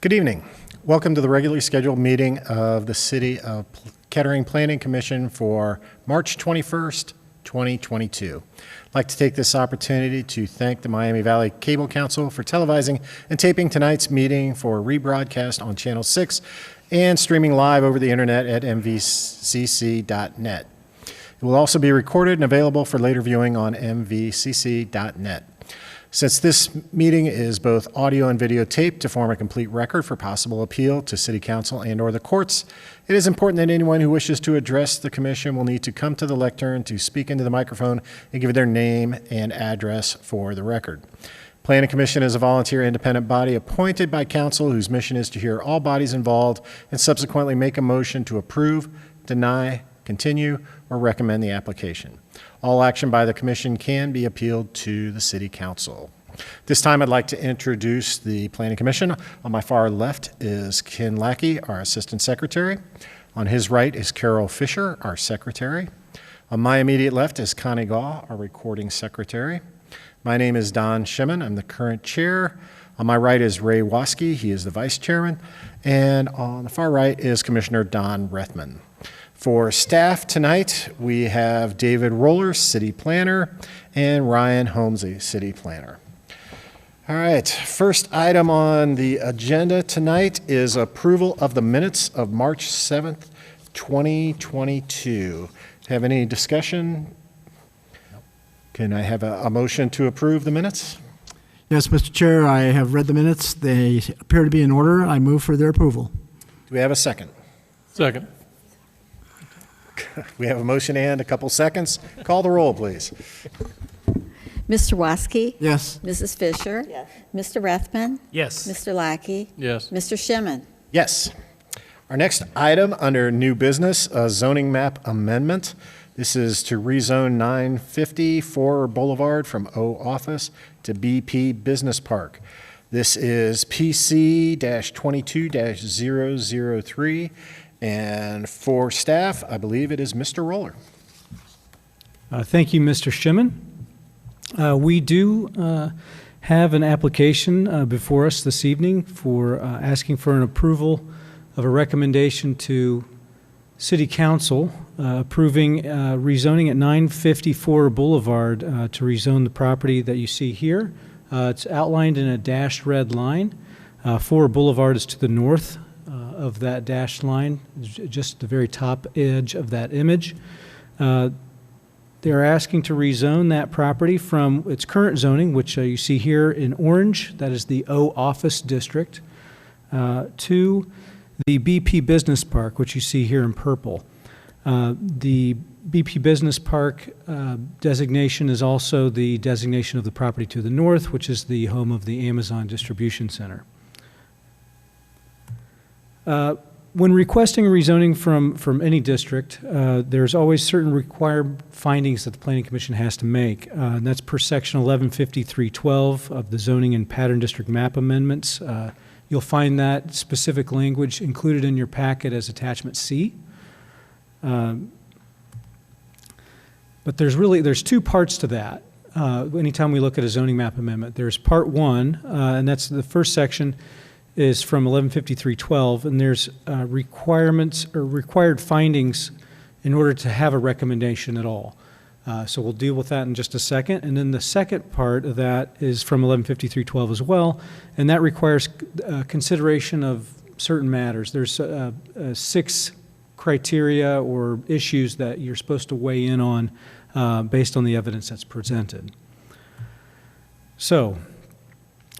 Good evening. Welcome to the regularly scheduled meeting of the City of Kettering Planning Commission for March 21st, 2022. I'd like to take this opportunity to thank the Miami Valley Cable Council for televising and taping tonight's meeting for rebroadcast on Channel 6 and streaming live over the internet at mvcc.net. It will also be recorded and available for later viewing on mvcc.net. Since this meeting is both audio and video taped to form a complete record for possible appeal to City Council and/or the courts, it is important that anyone who wishes to address the Commission will need to come to the lectern to speak into the microphone and give their name and address for the record. Planning Commission is a volunteer independent body appointed by Council whose mission is to hear all bodies involved and subsequently make a motion to approve, deny, continue, or recommend the application. All action by the Commission can be appealed to the City Council. This time I'd like to introduce the Planning Commission. On my far left is Ken Lackey, our Assistant Secretary. On his right is Carol Fisher, our Secretary. On my immediate left is Connie Gaw, our Recording Secretary. My name is Don Shimon. I'm the current chair. On my right is Ray Waske. He is the Vice Chairman. And on the far right is Commissioner Don Rethman. For staff tonight, we have David Roller, City Planner, and Ryan Holmesy, City Planner. All right, first item on the agenda tonight is approval of the minutes of March 7th, 2022. Have any discussion? Can I have a motion to approve the minutes? Yes, Mr. Chair, I have read the minutes. They appear to be in order. I move for their approval. Do we have a second? Second. We have a motion and a couple seconds. Call the roll, please. Mr. Waske? Yes. Mrs. Fisher? Yes. Mr. Rethman? Yes. Mr. Lackey? Yes. Mr. Shimon? Yes. Our next item under new business, a zoning map amendment. This is to rezone 954 Boulevard from O Office to BP Business Park. This is PC-22-003. And for staff, I believe it is Mr. Roller. Thank you, Mr. Shimon. We do have an application before us this evening for asking for an approval of a recommendation to City Council approving rezoning at 954 Boulevard to rezone the property that you see here. It's outlined in a dashed red line. 4 Boulevard is to the north of that dashed line, just the very top edge of that image. They're asking to rezone that property from its current zoning, which you see here in orange, that is the O Office District, to the BP Business Park, which you see here in purple. The BP Business Park designation is also the designation of the property to the north, which is the home of the Amazon Distribution Center. When requesting rezoning from any district, there's always certain required findings that the Planning Commission has to make. And that's per section 1153.12 of the Zoning and Pattern District Map Amendments. You'll find that specific language included in your packet as attachment C. But there's two parts to that. Anytime we look at a zoning map amendment, there's part one, and that's the first section is from 1153.12, and there's requirements or required findings in order to have a recommendation at all. So we'll deal with that in just a second. And then the second part of that is from 1153.12 as well, and that requires consideration of certain matters. There's 6 criteria or issues that you're supposed to weigh in on based on the evidence that's presented. So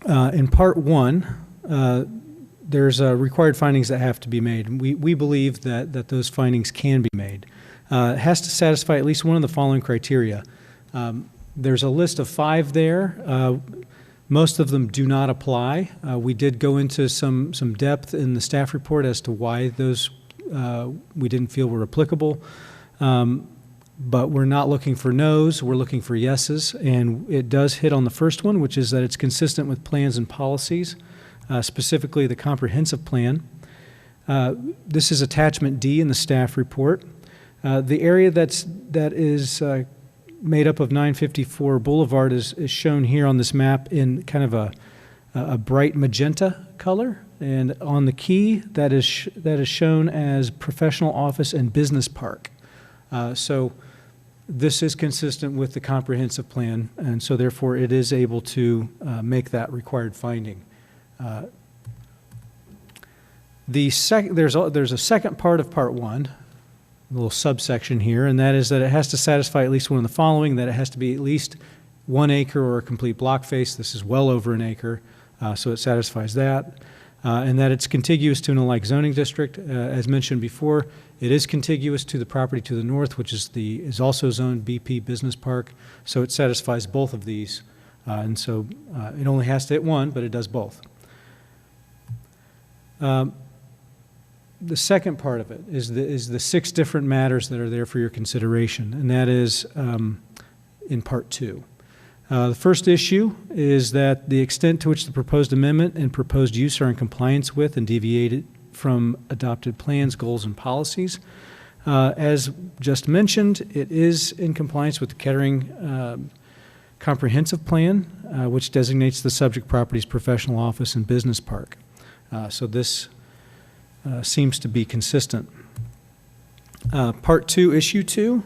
in part one, there's required findings that have to be made. We believe that those findings can be made. It has to satisfy at least one of the following criteria. There's a list of 5 there. Most of them do not apply. We did go into some depth in the staff report as to why those we didn't feel were applicable. But we're not looking for no's, we're looking for yeses. And it does hit on the first one, which is that it's consistent with plans and policies. Specifically the comprehensive plan. This is attachment D in the staff report. The area that is made up of 954 Boulevard is shown here on this map in kind of a bright magenta color. and on the key, that is shown as professional office and business park. So this is consistent with the comprehensive plan, and so therefore it is able to make that required finding. There's a second part of Part 1, a little subsection here, and that is that it has to satisfy at least one of the following, that it has to be at least 1 acre or a complete block face. This is well over an acre, so it satisfies that. And that it's contiguous to an alike zoning district. As mentioned before, it is contiguous to the property to the north, which is also zoned BP Business Park, so it satisfies both of these. And so it only has to hit one, but it does both. The second part of it is the 6 different matters that are there for your consideration, and that is in Part 2. The first issue is that the extent to which the proposed amendment and proposed use are in compliance with and deviated from adopted plans, goals, and policies. As just mentioned, it is in compliance with the Kettering Comprehensive Plan, which designates the subject property's professional office and business park. So this seems to be consistent. Part 2, Issue 2.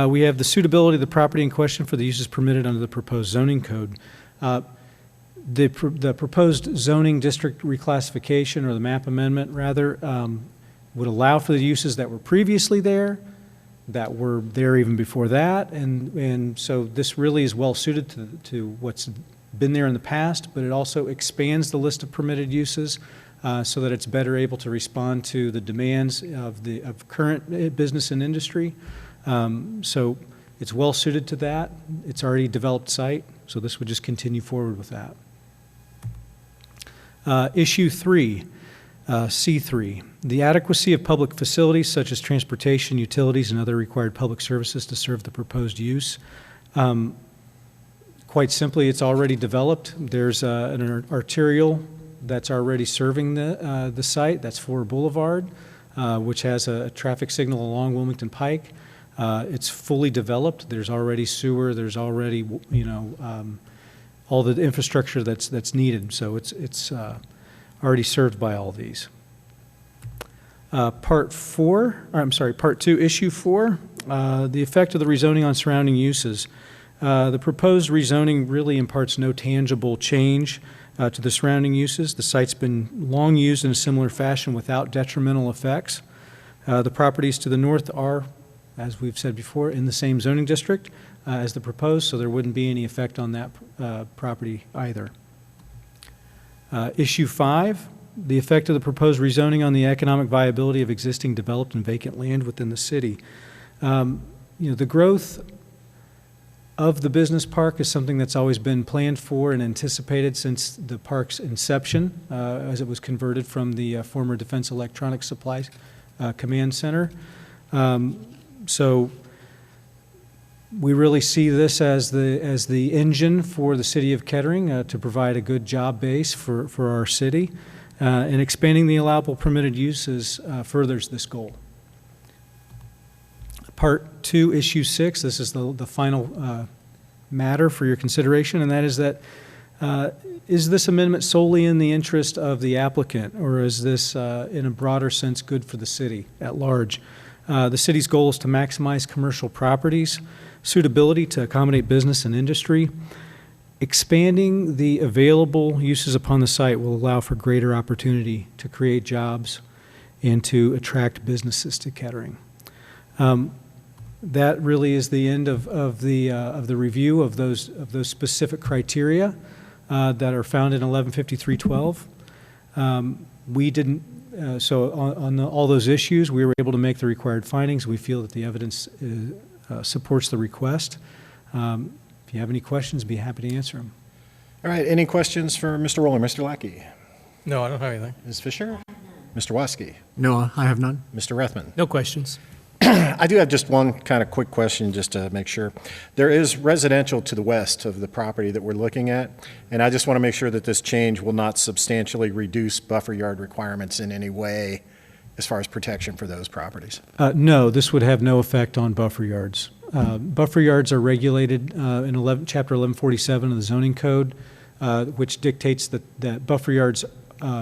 We have the suitability of the property in question for the uses permitted under the proposed zoning code. The proposed zoning district reclassification, or the map amendment rather, would allow for the uses that were previously there, that were there even before that, and so this really is well suited to what's been there in the past, but it also expands the list of permitted uses so that it's better able to respond to the demands of current business and industry. So it's well suited to that. It's already a developed site, so this would just continue forward with that. Issue 3, C3, the adequacy of public facilities such as transportation, utilities, and other required public services to serve the proposed use. Quite simply, it's already developed. There's an arterial that's already serving the site. That's for Boulevard, which has a traffic signal along Wilmington Pike. It's fully developed. There's already sewer. There's already, all the infrastructure that's needed. So it's already served by all these. Part 2, Issue 4, the effect of the rezoning on surrounding uses. The proposed rezoning really imparts no tangible change to the surrounding uses. The site's been long used in a similar fashion without detrimental effects. The properties to the north are, as we've said before, in the same zoning district as the proposed, so there wouldn't be any effect on that property either. Issue 5, the effect of the proposed rezoning on the economic viability of existing developed and vacant land within the city. The growth of the business park is something that's always been planned for and anticipated since the park's inception, as it was converted from the former Defense Electronics Supply Command Center. So we really see this as the engine for the city of Kettering to provide a good job base for our city, and expanding the allowable permitted uses furthers this goal. Part 2, Issue 6, this is the final matter for your consideration, and that is that is this amendment solely in the interest of the applicant, or is this, in a broader sense, good for the city at large? The city's goal is to maximize commercial properties, suitability to accommodate business and industry. Expanding the available uses upon the site will allow for greater opportunity to create jobs and to attract businesses to Kettering. That really is the end of the review of those specific criteria that are found in 1153.12. We didn't. So on all those issues, we were able to make the required findings. We feel that the evidence supports the request. If you have any questions, be happy to answer them. All right, any questions for Mr. Roller? Mr. Lackey? No, I don't have anything. Ms. Fisher? Mr. Waskey? No, I have none. Mr. Rethman? No questions. I do have just one kind of quick question just to make sure. There is residential to the west of the property that we're looking at, and I just want to make sure that this change will not substantially reduce buffer yard requirements in any way as far as protection for those properties. No, this would have no effect on buffer yards. Buffer yards are regulated in Chapter 1147 of the zoning code, which dictates that buffer yards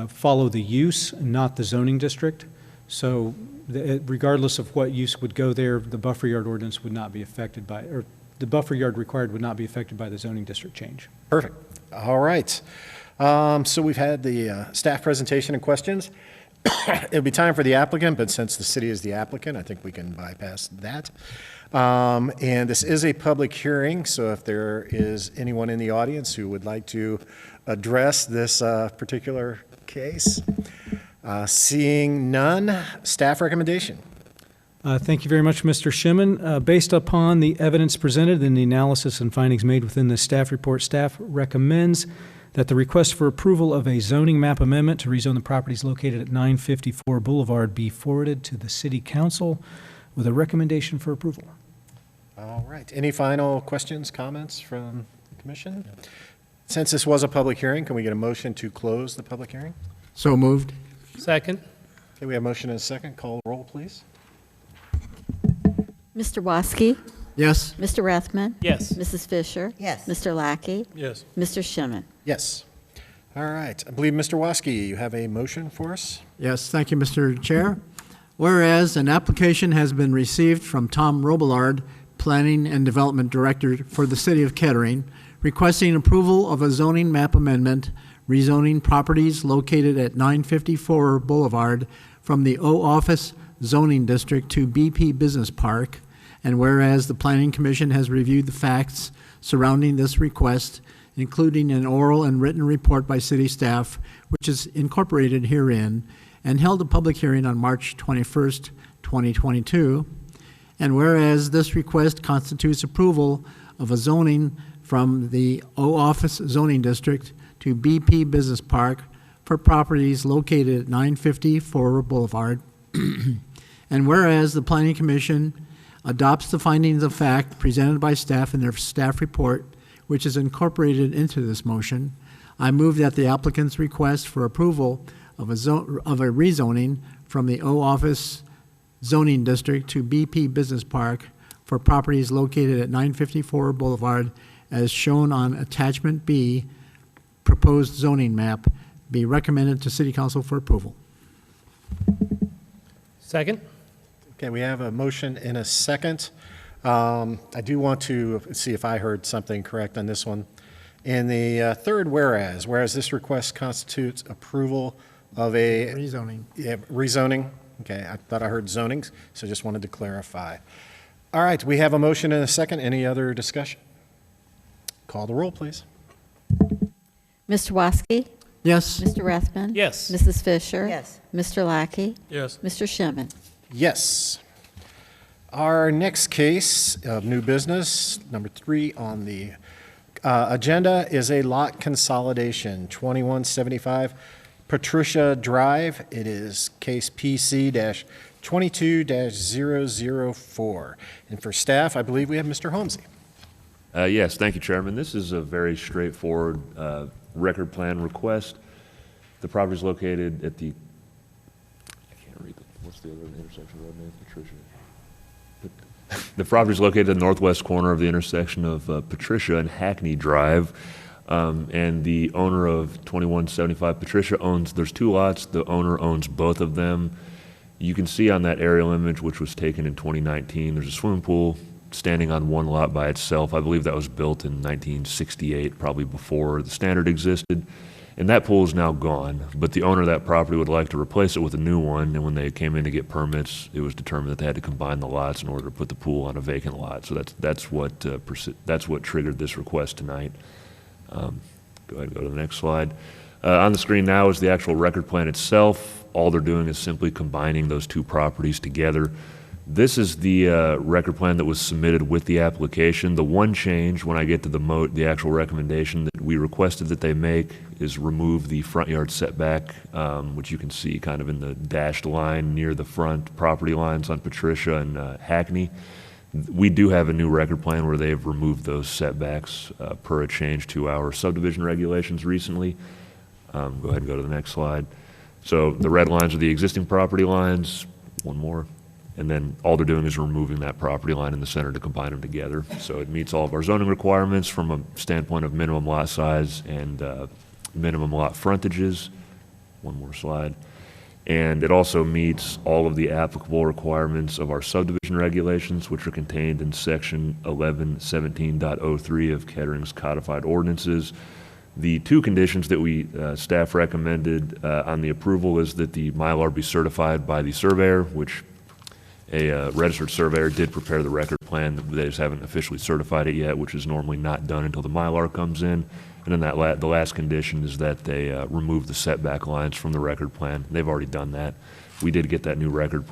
follow the use, not the zoning district. So regardless of what use would go there, the buffer yard ordinance would not be affected by, or the buffer yard required would not be affected by the zoning district change. Perfect. All right. So we've had the staff presentation and questions. It'll be time for the applicant, but since the city is the applicant, I think we can bypass that. And this is a public hearing, so if there is anyone in the audience who would like to address this particular case, seeing none, staff recommendation. Thank you very much, Mr. Shimon. Based upon the evidence presented and the analysis and findings made within the staff report, staff recommends that the request for approval of a zoning map amendment to rezone the properties located at 954 Boulevard be forwarded to the City Council with a recommendation for approval. All right. Any final questions, comments from the commission? Since this was a public hearing, can we get a motion to close the public hearing? So moved. Second. Okay, we have a motion and a second. Call the roll, please. Mr. Woski, Yes. Mr. Rathman, Yes. Mrs. Fisher, Yes. Mr. Lackey, Yes. Mr. Shimon. Yes. All right. I believe, Mr. Woski, you have a motion for us? Yes, thank you, Mr. Chair. Whereas an application has been received from Tom Robillard, Planning and Development Director for the City of Kettering, requesting approval of a zoning map amendment rezoning properties located at 954 Boulevard from the O Office Zoning District to BP Business Park, and whereas the Planning Commission has reviewed the facts surrounding this request, including an oral and written report by city staff, which is incorporated herein, and held a public hearing on March 21st, 2022, and whereas this request constitutes approval of a zoning from the O Office Zoning District to BP Business Park for properties located at 954 Boulevard, and whereas the Planning Commission adopts the findings of fact presented by staff in their staff report, which is incorporated into this motion, I move that the applicant's request for approval of a rezoning from the O Office Zoning District to BP Business Park for properties located at 954 Boulevard, as shown on Attachment B, proposed zoning map, be recommended to City Council for approval. Second. Okay, we have a motion and a second. I do want to see if I heard something correct on this one. In the third whereas this request constitutes approval of a Rezoning. rezoning. Okay, I thought I heard zonings, so just wanted to clarify. All right, we have a motion and a second. Any other discussion? Call the roll, please. Mr. Woski, Yes. Mr. Rathman. Yes. Mrs. Fisher. Yes. Mr. Lackey, Yes. Mr. Shimon. Yes. Our next case of new business, number 3 on the agenda, is a lot consolidation, 2175 Patricia Drive. It is case PC-22-004. And for staff, I believe we have Mr. Holmesy. Yes, thank you, Chairman. This is a very straightforward record plan request. The property is located at the, I can't read, what's the other intersection road name, Patricia? The property is located in the northwest corner of the intersection of Patricia and Hackney Drive. And the owner of 2175 Patricia there's 2 lots. The owner owns both of them. You can see on that aerial image, which was taken in 2019, there's a swimming pool standing on one lot by itself. I believe that was built in 1968, probably before the standard existed. And that pool is now gone, but the owner of that property would like to replace it with a new one, and when they came in to get permits, it was determined that they had to combine the lots in order to put the pool on a vacant lot. So that's what triggered this request tonight. Go ahead and go to the next slide. On the screen now is the actual record plan itself. All they're doing is simply combining those 2 properties together. This is the record plan that was submitted with the application. The one change when I get to the actual recommendation that we requested that they make is remove the front yard setback, which you can see kind of in the dashed line near the front property lines on Patricia and Hackney. We do have a new record plan where they've removed those setbacks per a change to our subdivision regulations recently. Go ahead and go to the next slide. So the red lines are the existing property lines. One more. And then all they're doing is removing that property line in the center to combine them together. So it meets all of our zoning requirements from a standpoint of minimum lot size and minimum lot frontages. one more slide. And it also meets all of the applicable requirements of our subdivision regulations, which are contained in section 1117.03 of Kettering's codified ordinances. The two conditions that we, staff recommended on the approval is that the Mylar be certified by the surveyor, which a registered surveyor did prepare the record plan. They just haven't officially certified it yet, which is normally not done until the Mylar comes in. And then the last condition is that they remove the setback lines from the record plan. They've already done that. We did get that new record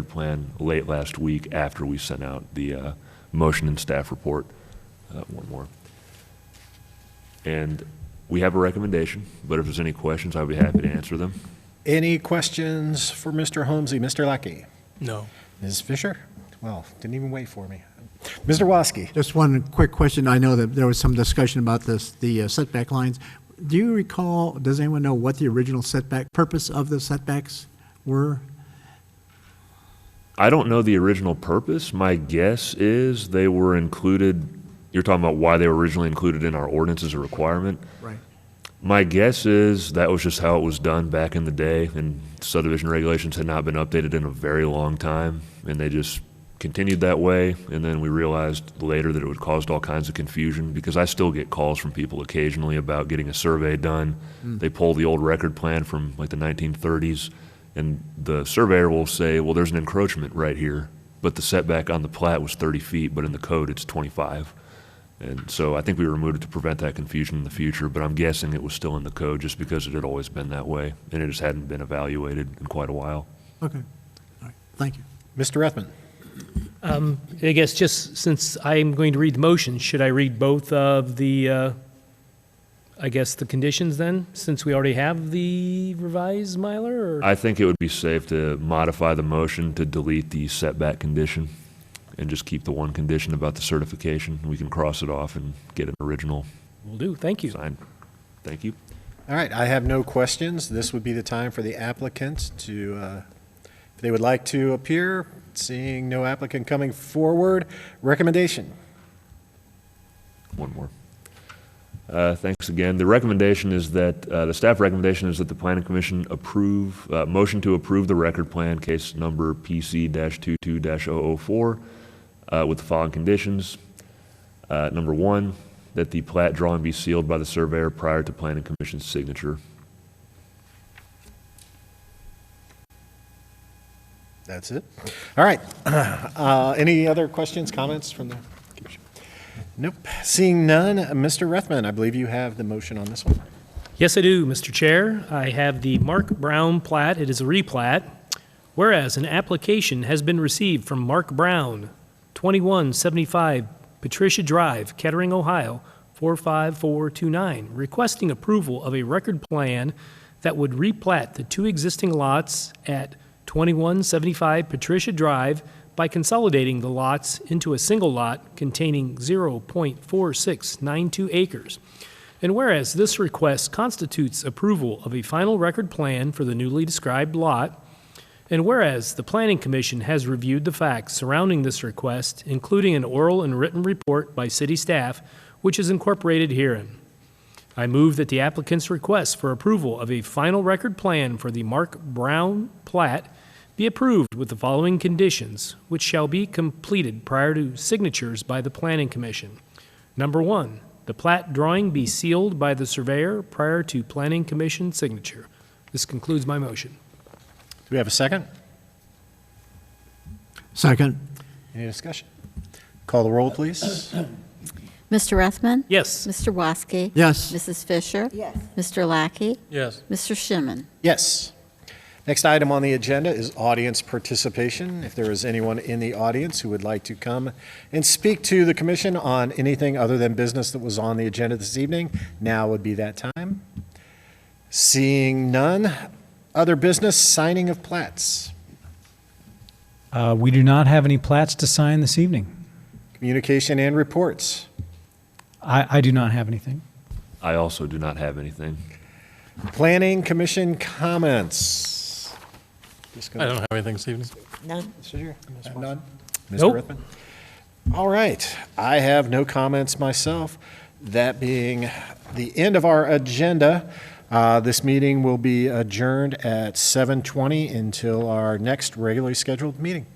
plan late last week after we sent out the motion and staff report. One more. And we have a recommendation, but if there's any questions, I'd be happy to answer them. Any questions for Mr. Holmesy? Mr. Lackey? No. Ms. Fisher? Well, didn't even wait for me. Mr. Waskey? Just one quick question. I know that there was some discussion about this, the setback lines. Do you recall, does anyone know what the original setback, purpose of the setbacks were? I don't know the original purpose. My guess is they were included, you're talking about why they were originally included in our ordinance as a requirement. Right. My guess is that was just how it was done back in the day, and subdivision regulations had not been updated in a very long time, and they just continued that way. And then we realized later that it would caused all kinds of confusion, because I still get calls from people occasionally about getting a survey done. They pull the old record plan from like the 1930s, and the surveyor will say, well, there's an encroachment right here, but the setback on the plat was 30 feet, but in the code it's 25. And so I think we removed it to prevent that confusion in the future, but I'm guessing it was still in the code just because it had always been that way, and it just hadn't been evaluated in quite a while. Okay. All right. Thank you. Mr. Rethman? I guess just since I'm going to read the motion, should I read both of the, I guess, the conditions then, since we already have the revised Mylar? Or? I think it would be safe to modify the motion to delete the setback condition and just keep the one condition about the certification. We can cross it off and get an original Will do. Thank you. sign. Thank you. All right, I have no questions. This would be the time for the applicant to, if they would like to appear. Seeing no applicant coming forward, recommendation. One more. Thanks again. The recommendation is that, the staff recommendation is that the Planning Commission approve, motion to approve the record plan, case number PC-22-004, with the following conditions. Number one, that the plat drawing be sealed by the surveyor prior to Planning Commission's signature. That's it. All right. Any other questions, comments from the commission? Nope. Seeing none, Mr. Rethman, I believe you have the motion on this one. Yes, I do, Mr. Chair. I have the Mark Brown plat. It is a replat. Whereas an application has been received from Mark Brown, 2175 Patricia Drive, Kettering, Ohio, 45429, requesting approval of a record plan that would replat the two existing lots at 2175 Patricia Drive by consolidating the lots into a single lot containing 0.4692 acres. And whereas this request constitutes approval of a final record plan for the newly described lot, and whereas the Planning Commission has reviewed the facts surrounding this request, including an oral and written report by city staff, which is incorporated herein. I move that the applicant's request for approval of a final record plan for the Mark Brown plat be approved with the following conditions, which shall be completed prior to signatures by the Planning Commission. Number one, the plat drawing be sealed by the surveyor prior to Planning Commission signature. This concludes my motion. Do we have a second? Second. Any discussion? Call the roll, please. Mr. Rethman? Yes. Mr. Waskey? Yes. Mrs. Fisher? Yes. Mr. Lackey? Yes. Mr. Shimon? Yes. Next item on the agenda is audience participation. If there is anyone in the audience who would like to come and speak to the commission on anything other than business that was on the agenda this evening, now would be that time. Seeing none, other business, signing of plats. We do not have any plats to sign this evening. Communication and reports. I do not have anything. I also do not have anything. Planning Commission comments. I don't have anything this evening. None. None? Mr. Nope. Rithman? All right. I have no comments myself. That being the end of our agenda, This meeting will be adjourned at 7:20 until our next regularly scheduled meeting.